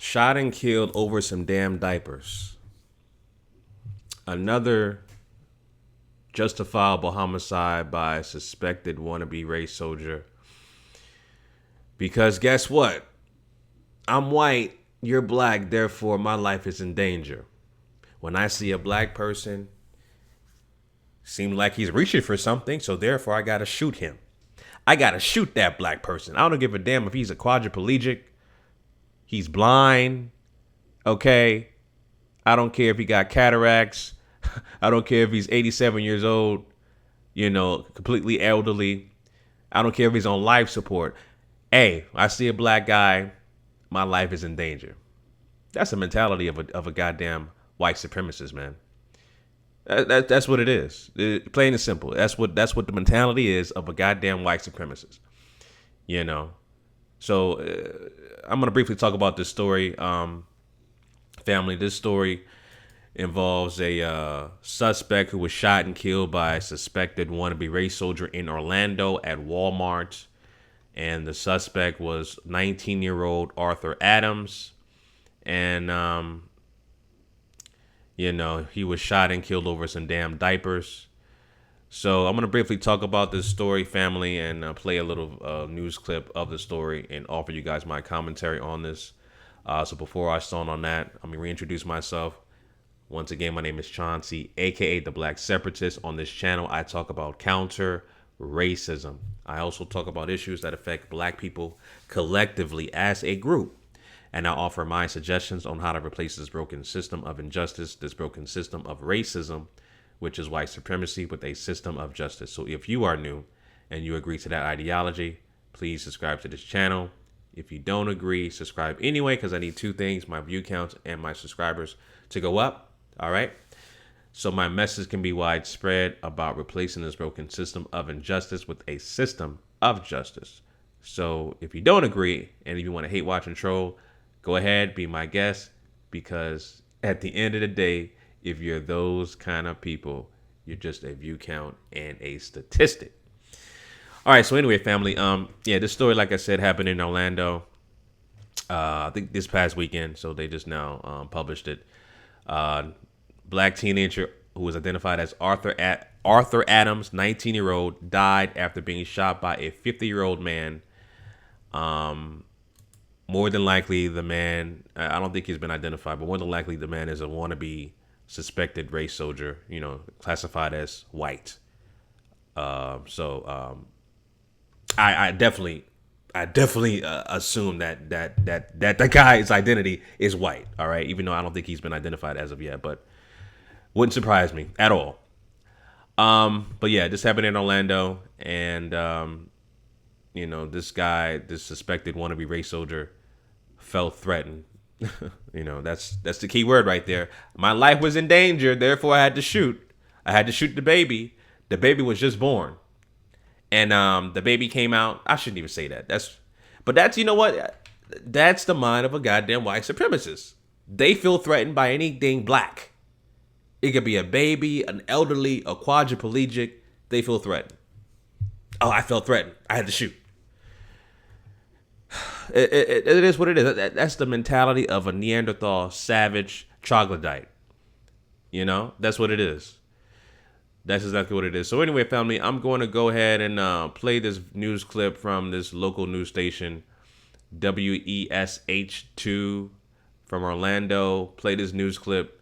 Shot and killed over some damn diapers. Another justifiable homicide by a suspected wannabe race soldier. Because guess what? I'm white, you're black, therefore my life is in danger. When I see a black person, seems like he's reaching for something, so therefore I gotta shoot him. I gotta shoot that black person. I don't give a damn if he's a quadriplegic, he's blind, okay? I don't care if he got cataracts. I don't care if he's 87 years old, completely elderly. I don't care if he's on life support. Hey, I see a black guy, my life is in danger. That's the mentality of a goddamn white supremacist, man. That's what it is. Plain and simple. That's what the mentality is of a goddamn white supremacist. So I'm gonna briefly talk about this story, family. This story involves a suspect who was shot and killed by a suspected wannabe race soldier in Orlando at Walmart. And the suspect was 19-year-old Arthur Adams. And, he was shot and killed over some damn diapers. So I'm going to briefly talk about this story, family, and play a little news clip of the story and offer you guys my commentary on this. So before I start on that, let me reintroduce myself. Once again, my name is Chauncey, a.k.a. The Black Separatist. On this channel, I talk about counter-racism. I also talk about issues that affect black people collectively as a group. And I offer my suggestions on how to replace this broken system of injustice, this broken system of racism, which is white supremacy, with a system of justice. So if you are new and you agree to that ideology, please subscribe to this channel. If you don't agree, subscribe anyway, because I need two things: my view counts and my subscribers to go up. All right. So my message can be widespread about replacing this broken system of injustice with a system of justice. So if you don't agree and if you want to hate, watch, and troll, go ahead, be my guest, because at the end of the day, if you're those kind of people, you're just a view count and a statistic. All right. So anyway, family, this story, like I said, happened in Orlando. I think this past weekend. So they just now published it. Black teenager who was identified as Arthur Adams, 19-year-old, died after being shot by a 50-year-old man. More than likely, the man, I don't think he's been identified, but more than likely, the man is a wannabe suspected race soldier, classified as white. I definitely assume that the guy's identity is white. All right, even though I don't think he's been identified as of yet, but wouldn't surprise me at all. But yeah, this happened in Orlando, and this suspected wannabe race soldier felt threatened. That's the key word right there. My life was in danger, therefore I had to shoot. I had to shoot the baby. The baby was just born. And the baby came out. I shouldn't even say that. That's you know what? That's the mind of a goddamn white supremacist. They feel threatened by anything black. It could be a baby, an elderly, a quadriplegic. They feel threatened. Oh, I felt threatened. I had to shoot. It is what it is. That's the mentality of a Neanderthal savage troglodyte. That's what it is. That's exactly what it is. So anyway, family, I'm going to go ahead and play this news clip from this local news station, WESH2 from Orlando. Play this news clip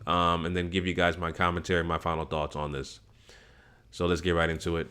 and then give you guys my commentary, my final thoughts on this. So let's get right into it.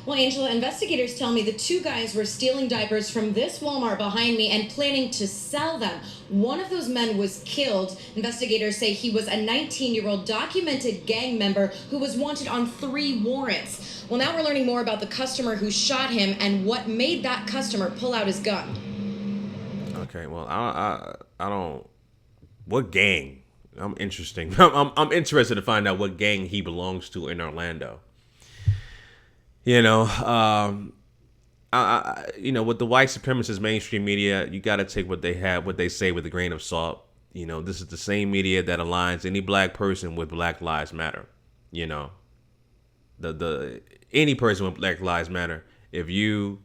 Well, Angela, investigators tell me the two guys were stealing diapers from this Walmart behind me and planning to sell them. One of those men was killed. Investigators say he was a 19-year-old documented gang member who was wanted on 3 warrants. Well, now we're learning more about the customer who shot him and what made that customer pull out his gun. Okay, well, I don't. What gang? I'm interesting. I'm interested to find out what gang he belongs to in Orlando. With the white supremacist mainstream media, you got to take what they say with a grain of salt. This is the same media that aligns any black person with Black Lives Matter. you know, the any person with Black Lives Matter, if you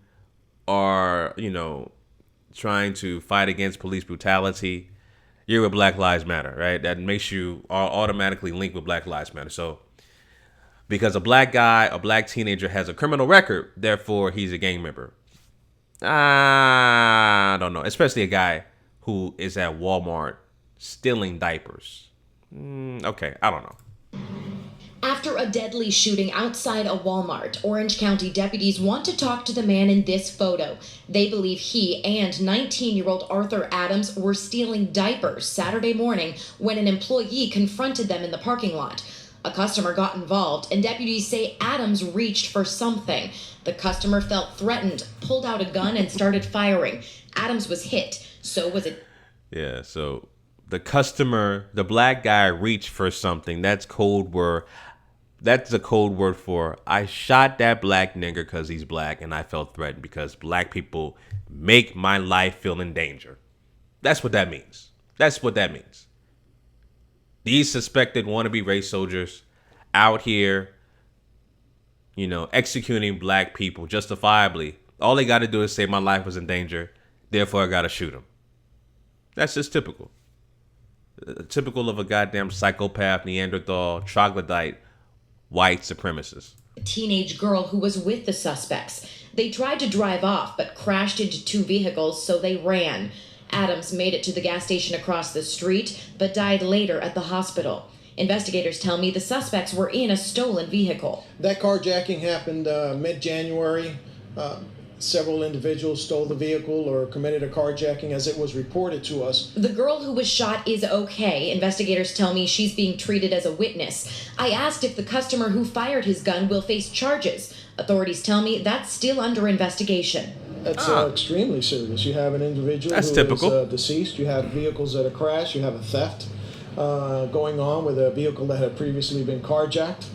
are, trying to fight against police brutality, you're with Black Lives Matter, right? That makes you automatically linked with Black Lives Matter. So because a black guy, a black teenager has a criminal record, therefore he's a gang member. I don't know, especially a guy who is at Walmart stealing diapers. Okay, I don't know. After a deadly shooting outside a Walmart, Orange County deputies want to talk to the man in this photo. They believe he and 19-year-old Arthur Adams were stealing diapers Saturday morning when an employee confronted them in the parking lot. A customer got involved, and deputies say Adams reached for something. The customer felt threatened, pulled out a gun, and started firing. Adams was hit. So was it. Yeah, so the customer, the black guy reached for something. That's code word. That's a code word for I shot that black nigger because he's black and I felt threatened because black people make my life feel in danger. That's what that means. That's what that means. These suspected wannabe race soldiers out here, executing black people justifiably. All they got to do is say my life was in danger, therefore I got to shoot them. That's just typical. Typical of a goddamn psychopath, Neanderthal, troglodyte, white supremacist. A teenage girl who was with the suspects. They tried to drive off, but crashed into two vehicles, so they ran. Adams made it to the gas station across the street, but died later at the hospital. Investigators tell me the suspects were in a stolen vehicle. That carjacking happened mid-January. Several individuals stole the vehicle or committed a carjacking as it was reported to us. The girl who was shot is okay. Investigators tell me she's being treated as a witness. I asked if the customer who fired his gun will face charges. Authorities tell me that's still under investigation. That's extremely serious. You have an individual that's who typical. is deceased. You have vehicles that are crashed. You have a theft going on with a vehicle that had previously been carjacked.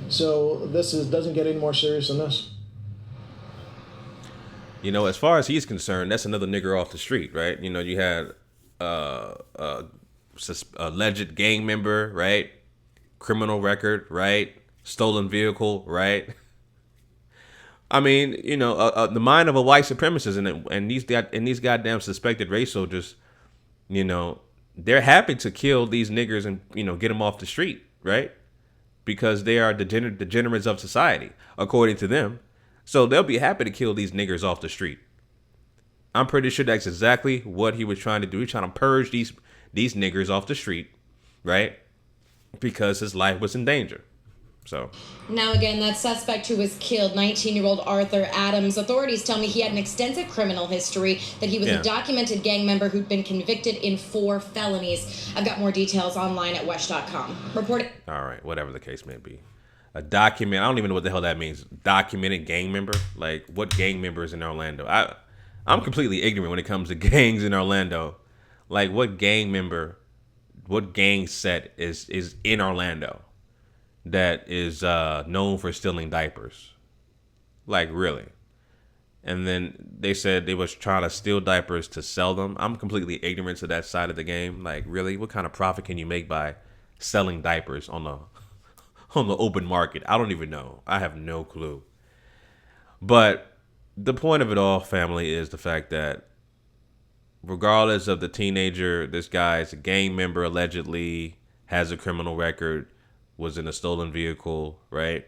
So this doesn't get any more serious than this. As far as he's concerned, that's another nigger off the street, right? You had alleged gang member, right? Criminal record, right? Stolen vehicle, right? I mean, the mind of a white supremacist and these goddamn suspected race soldiers, they're happy to kill these niggers and get them off the street, right? Because they are degenerates of society, according to them. So they'll be happy to kill these niggers off the street. I'm pretty sure that's exactly what he was trying to do. He's trying to purge these niggers off the street, right? Because his life was in danger. So now again, that suspect who was killed, 19-year-old Arthur Adams, authorities tell me he had an extensive criminal history, that he was a documented gang member who'd been convicted in 4 felonies. I've got more details online at wesh.com. Reporting. All right, whatever the case may be. A document, I don't even know what the hell that means. Documented gang member? Like, what gang member is in Orlando? I'm completely ignorant when it comes to gangs in Orlando. Like, what gang member, what gang set is in Orlando that is known for stealing diapers? Like, really? And then they said they was trying to steal diapers to sell them. I'm completely ignorant to that side of the game. Like, really? What kind of profit can you make by selling diapers on the open market? I don't even know. I have no clue. But the point of it all, family, is the fact that regardless of the teenager, this guy's a gang member, allegedly has a criminal record, was in a stolen vehicle, right?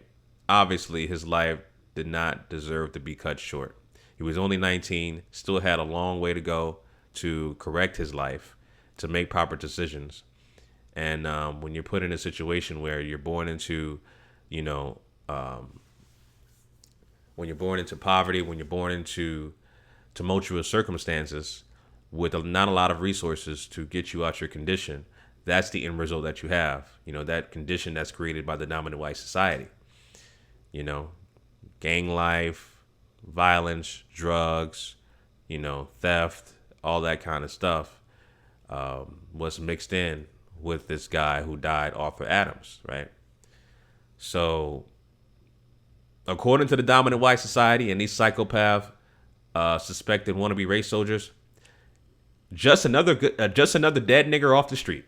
Obviously, his life did not deserve to be cut short. He was only 19, still had a long way to go to correct his life, to make proper decisions. And when you're put in a situation where you're born into, when you're born into poverty, when you're born into tumultuous circumstances with not a lot of resources to get you out your condition, that's the end result that you have. That condition that's created by the dominant white society. Gang life, violence, drugs, theft, all that kind of stuff was mixed in with this guy who died, Arthur Adams, right? So, according to the dominant white society and these psychopath suspected wannabe race soldiers, just another dead nigger off the street,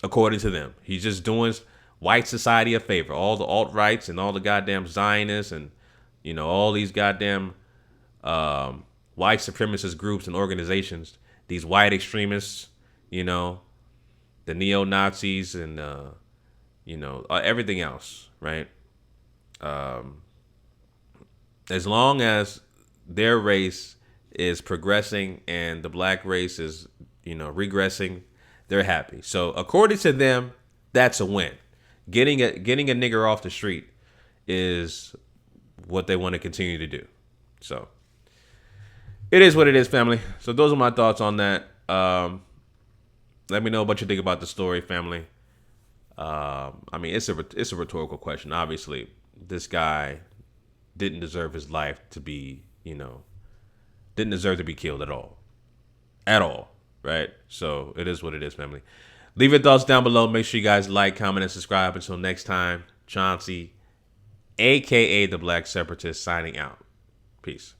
according to them. He's just doing white society a favor. All the alt-rights and all the goddamn Zionists and, you know, all these goddamn white supremacist groups and organizations, these white extremists, you know, the neo-Nazis and, you know, everything else, right? As long as their race is progressing and the black race is, you know, regressing, they're happy. So according to them, that's a win. Getting a nigger off the street is what they want to continue to do. So it is what it is, family. So those are my thoughts on that. Let me know what you think about the story, family. I mean, it's a rhetorical question. Obviously, this guy didn't deserve his life to be, you know, didn't deserve to be killed at all. At all, right? So it is what it is, family. Leave your thoughts down below. Make sure you guys like, comment, and subscribe. Until next time, Chauncey, a.k.a. the Black Separatist, signing out. Peace.